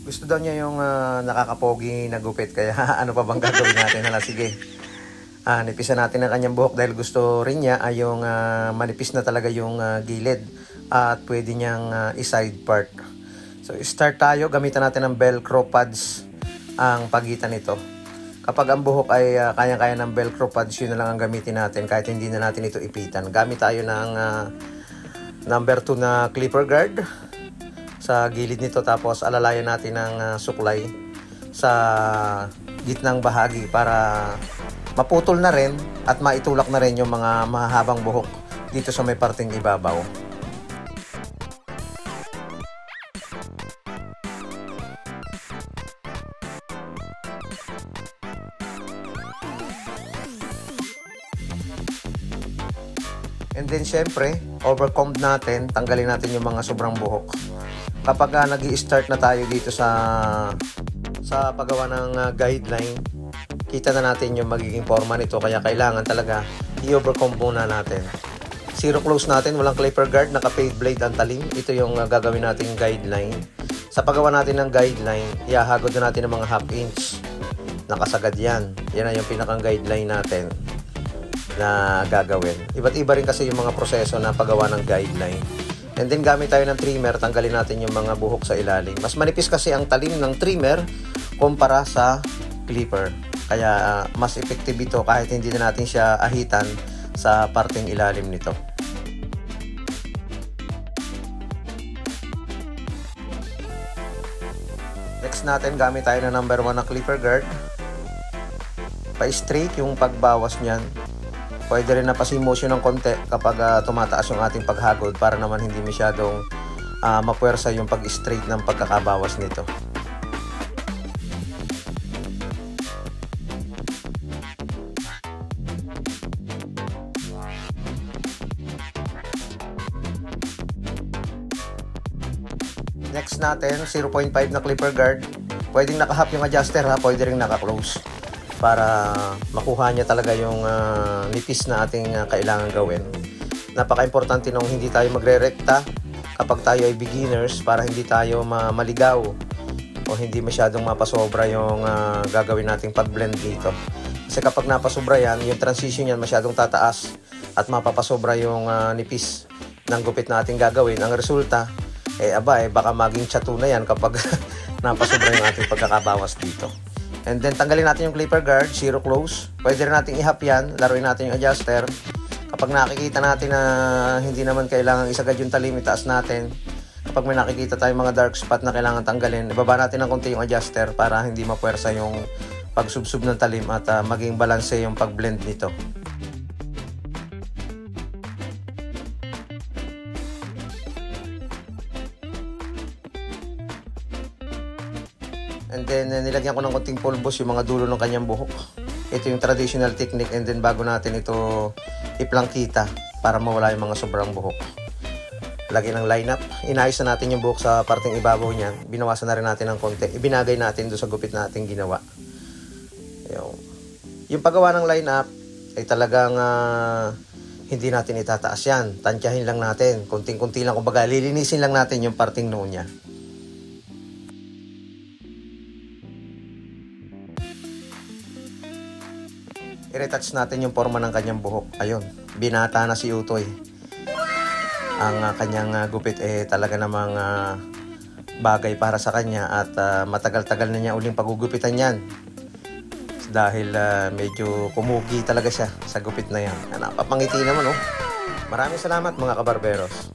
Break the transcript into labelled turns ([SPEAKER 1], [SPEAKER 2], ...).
[SPEAKER 1] Gusto daw niya yung nakakapogi na gupit. Kaya ano pa bang gagawin natin? Hala, sige. Nipisan natin ang kanyang buhok dahil gusto rin niya ay yung manipis na talaga yung gilid at pwede niyang i-side part. So start tayo, gamitan natin ng velcro pads ang pagitan nito. Kapag ang buhok ay kaya-kaya ng velcro pads, yun na lang ang gamitin natin kahit hindi na natin ito ipitan. Gamit tayo ng number 2 na clipper guard sa gilid nito, tapos alalayan natin ng suklay sa gitnang bahagi para maputol na rin at maitulak na rin yung mga mahabang buhok dito sa may parteng ibabaw. And then syempre, overcomb natin, tanggalin natin yung mga sobrang buhok. Kapag nag-i-start na tayo dito sa paggawa ng guideline, kita na natin yung magiging forma nito, kaya kailangan talaga i-overcomb muna natin. Zero close natin, walang clipper guard, naka-fade blade ang talim. Ito yung gagawin nating guideline. Sa paggawa natin ng guideline, ihahagod na natin ng mga half inch. Nakasagad yan. Yan na yung pinakang guideline natin na gagawin. Iba't iba rin kasi yung mga proseso na paggawa ng guideline. And then gamit tayo ng trimmer, tanggalin natin yung mga buhok sa ilalim. Mas manipis kasi ang talim ng trimmer kumpara sa clipper. Kaya mas effective ito kahit hindi na natin siya ahitan sa parteng ilalim nito. Next natin, gamit tayo ng number 1 na clipper guard. Pa-straight yung pagbawas niyan. Pwede rin na pa-motion ng konti kapag tumataas yung ating paghagod para naman hindi masyadong mapuwersa yung pag-straight ng pagkakabawas nito. Next natin, 0.5 na clipper guard. Pwedeng naka-half yung adjuster ha, pwede rin naka-close para makuha niya talaga yung nipis na ating kailangan gawin. Napaka-importante nung hindi tayo magre-rekta kapag tayo ay beginners para hindi tayo maligaw o hindi masyadong mapasobra yung gagawin nating pag-blend dito. Kasi kapag napasobra yan, yung transition yan masyadong tataas at mapapasobra yung nipis ng gupit na ating gagawin. Ang resulta, baka maging chato na yan kapag napasobra yung ating pagkakabawas dito. And then tanggalin natin yung clipper guard, zero close. Pwede rin natin i-half yan, laruin natin yung adjuster. Kapag nakikita natin na hindi naman kailangan isagad yung talim, itaas natin. Kapag may nakikita tayong mga dark spot na kailangan tanggalin, ibaba natin ng konti yung adjuster para hindi mapuwersa yung pagsubsub ng talim at maging balanse yung pag-blend nito. And then nilagyan ko ng konting pulbos yung mga dulo ng kanyang buhok. Ito yung traditional technique, and then bago natin ito iplangkita para mawala yung mga sobrang buhok. Lagyan ng lineup. Inayos na natin yung buhok sa parteng ibabaw niyan. Binawasan na rin natin ng konti. Ibinagay natin doon sa gupit natin ginawa. Yung paggawa ng lineup ay talagang hindi natin itataas yan. Tansyahin lang natin. Kunting-kunti lang. Kumbaga, lilinisin lang natin yung parteng noo niya. I-retouch natin yung forma ng kanyang buhok. Ayun, binata na si Utoy. Ang kanyang gupit talaga namang bagay para sa kanya at matagal-tagal na niya uling pagugupitan yan. Dahil medyo kumugi talaga siya sa gupit na yan. Napapangiti naman, oh. Maraming salamat mga kabarberos.